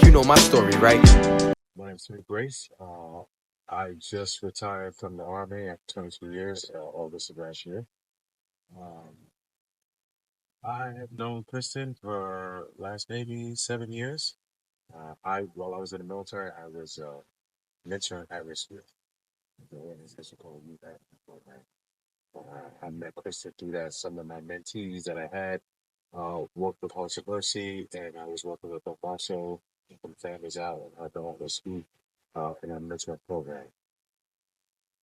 You know my story, right? My name's Terrick Grace. I just retired from the Army after 22 years, August of last year. Um, I have known Kristen for last maybe 7 years. While I was in the military, I was mentoring at-risk youth, the organization called Youth Advocacy Program. I met Kristen through that. Some of my mentees that I had worked with Hearts of Mercy, and I was working with them also, helping families out and the homeless school in a mentoring program.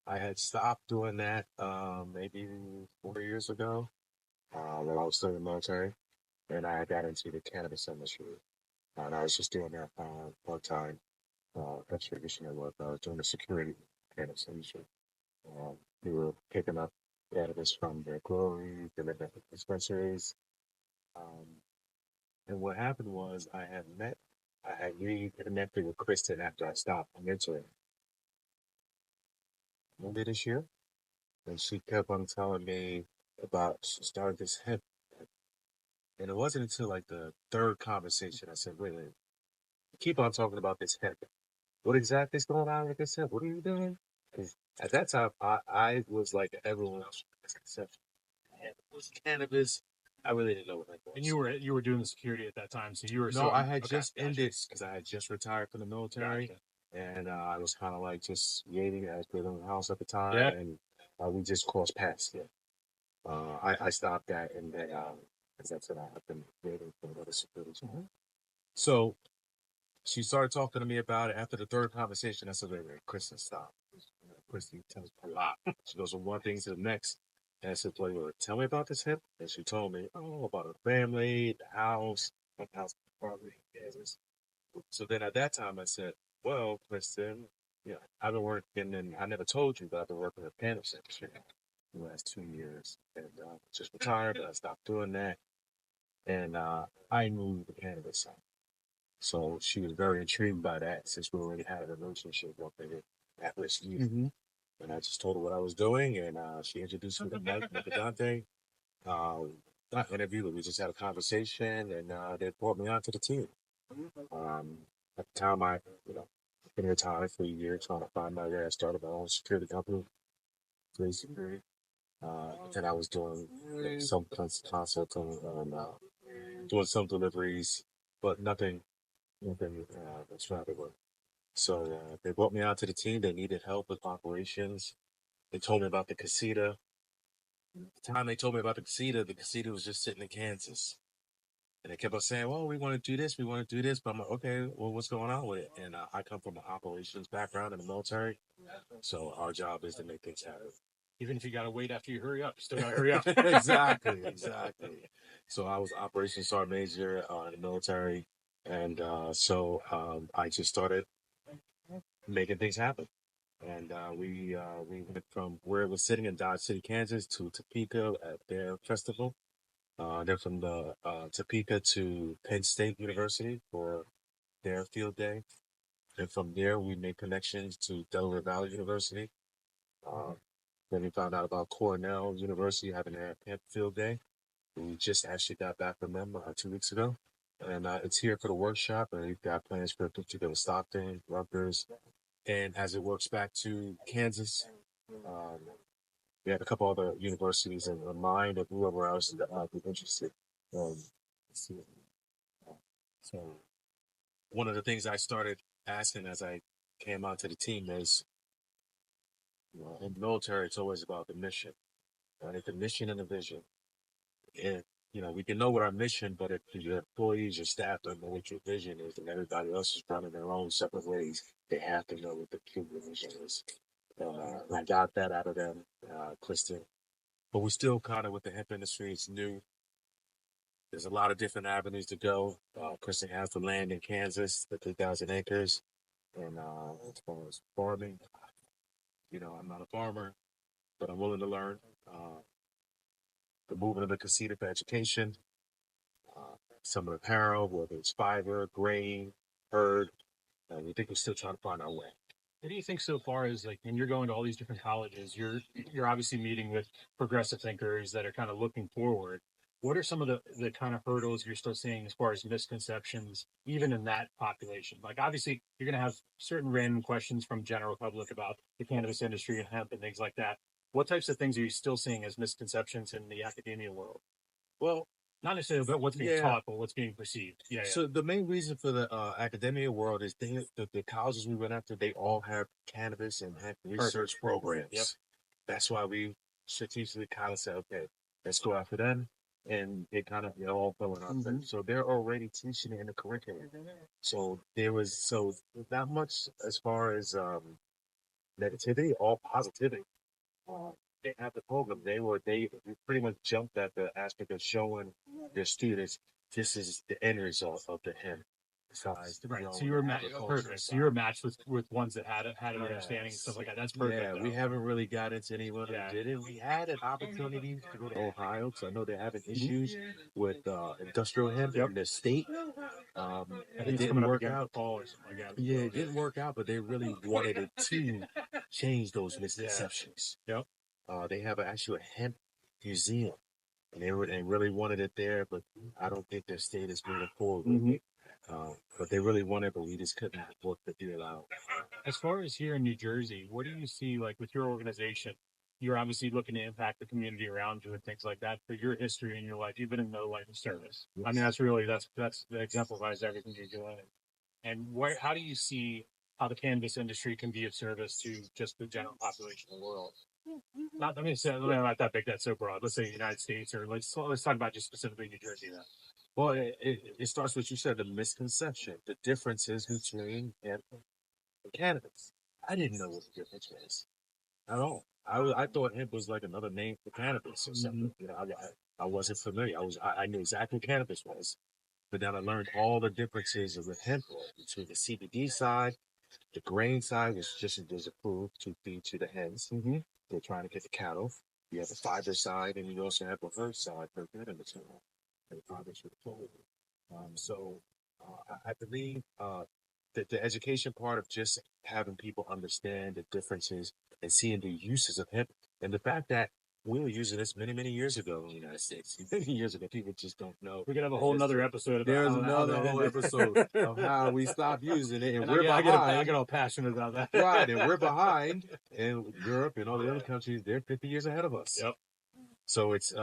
I had stopped doing that maybe 4 years ago when I was still in the military, and I got into the cannabis industry. And I was just doing that part time extradition work. I was doing the security cannabis industry. We were picking up cannabis from their breweries, delivering to dispensaries. Um, and what happened was I had reconnected with Kristen after I stopped mentoring Monday this year. And she kept on telling me about she started this hemp. And it wasn't until like the third conversation I said, wait, wait, keep on talking about this hemp. What exactly is going on with this hemp? What are you doing? Because at that time, I was like everyone else, except hemp was cannabis. I really didn't know what that was. And you were doing the security at that time, so you were No, so I had okay, just gotcha. ended because I had just retired from the military. Gotcha. And I was kind of like just waiting as living in the house at the time. Yeah. And we just crossed paths. Yeah. I stopped that and then, as I said, I've been waiting for another security. So she started talking to me about it. After the third conversation, I said, wait, wait, Kristen, stop. Kristen tells me a lot. She goes from one thing to the next. And I said, wait, wait, tell me about this hip. And she told me, oh, about her family, the house, property, business. So then at that time, I said, well, Kristen, yeah, I've been working, and I never told you, but I've been working in the cannabis industry for the last 2 years. And just retired, but I stopped doing that. And I moved the cannabis side. So she was very intrigued by that since we already had a relationship working at risk youth. And I just told her what I was doing, and she introduced me to Mike Dante. Not interview, we just had a conversation, and they brought me onto the team. Um, at the time, been retired for a year trying to find my way. I started my own security company, Grace Security. And I was doing some consulting and doing some deliveries, but nothing extravagant. So they brought me out to the team. They needed help with operations. They told me about the casita. The time they told me about the casita was just sitting in Kansas. And they kept on saying, well, we want to do this, we want to do this. But I'm like, okay, well, what's going on with it? And I come from an operations background in the military. So our job is to make things happen. Even if you gotta wait after you hurry up, you still gotta hurry up. Exactly. So I was operations sergeant major in the military. And so I just started making things happen. And we went from where it was sitting in Dodge City, Kansas, to Topeka at their festival. Then from the Topeka to Penn State University for their field day. And from there, we made connections to Delaware Valley University. Uh, then we found out about Cornell University having their Hemp Field Day. We just actually got back from them 2 weeks ago. And it's here for the workshop, and we've got plans for it to go to Stockton, Rutgers, and as it works back to Kansas, um, we had a couple other universities in mind of whoever else would be interested. Um, so so one of the things I started asking as I came onto the team is, in the military, it's always about the mission, right? The mission and the vision. And we can know what our mission, but if your employees, your staff don't know what your vision is, and everybody else is running their own separate ways, they have to know what the true vision is. I got that out of them, Kristen. But we're still kind of with the hemp industry. It's new. There's a lot of different avenues to go. Kristen has the land in Kansas, the 3,000 acres. And as far as farming, I'm not a farmer, but I'm willing to learn. The movement of the casita for education, some of the apparel, whether it's fiber, grain, herd. We think we're still trying to find our way. What do you think so far as like when you're going to all these different colleges, you're obviously meeting with progressive thinkers that are kind of looking forward. What are some of the kind of hurdles you're still seeing as far as misconceptions, even in that population? Like, obviously, you're going to have certain random questions from general public about the cannabis industry and hemp and things like that. What types of things are you still seeing as misconceptions in the academia world? Well, Not necessarily about what's being yeah. taught, but what's being perceived. Yeah, yeah. So the main reason for the academia world is the colleges we went after, they all have cannabis and hemp research programs. Yep. That's why we strategically kind of said, okay, let's go after them. And it kind of, all fell in our face. So they're already teaching it in the curriculum. So not much as far as negativity, all positivity. They have the program. They pretty much jumped at the aspect of showing their students this is the end result of the hemp. Right. So you were perfect. So you were matched with ones that had an understanding and stuff like that. That's perfect. Yeah, we haven't really got into anyone who did it. We had an opportunity to go to Ohio because I know they're having issues with industrial hemp in the state. It didn't work out. Fall or something like that. Yeah, it didn't work out, but they really wanted it to change those misconceptions. Yep. They have actually a hemp museum, and they really wanted it there, but I don't think their state is moving forward with it. But they really wanted, but we just couldn't work the deal out. As far as here in New Jersey, what do you see, like, with your organization? You're obviously looking to impact the community around you and things like that. For your history in your life, you've been in the life of service. Yes. I mean, that exemplifies everything you're doing. And how do you see how the cannabis industry can be of service to just the general population of the world? Not that big, that's so broad. Let's say the United States, or let's talk about just specifically New Jersey then. Well, it starts with, you said, the misconception, the differences between hemp and cannabis. I didn't know what the difference was at all. I thought hemp was like another name for cannabis or something. I wasn't familiar. I knew exactly what cannabis was, but then I learned all the differences with hemp between the CBD side, the grain side, which just is approved to feed to the hens. They're trying to get the cattle. You have the fiber side, and you also have the herd side for cannabis. I believe that the education part of just having people understand the differences and seeing the uses of hemp, and the fact that we were using this many, many years ago in the United States. Many years ago, people just don't know. We're gonna have a whole nother episode about there's another whole episode of how we stopped using it, and we're behind. I get all passionate about that. Right, and we're behind. And Europe and all the other countries, they're 50 years ahead of us. Yep. So it's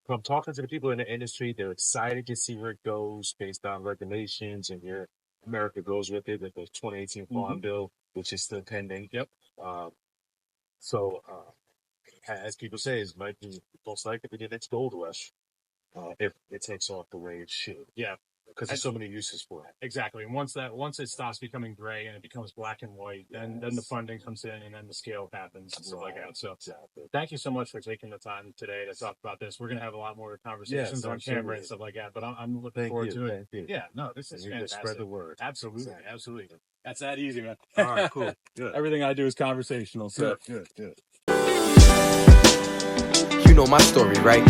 from talking to the people in the industry, they're excited to see where it goes based on regulations and where America goes with it, with the 2018 Farm Bill, which is still pending. Yep. As people say, it might be most likely to be the next gold rush if it takes off the way it should. Yeah. Because there's so many uses for it. Exactly. And once it stops becoming gray and it becomes black and white, then the funding comes in and then the scale happens and stuff like that. So thank you so much for taking the time today to talk about this. We're going to have a lot more conversations on camera and stuff like that, but I'm looking forward to it. Yeah, no, this is fantastic. Spread the word. Absolutely. Absolutely. That's that easy, man. All right, cool. Good. Everything I do is conversational. So Good. You know my story, right?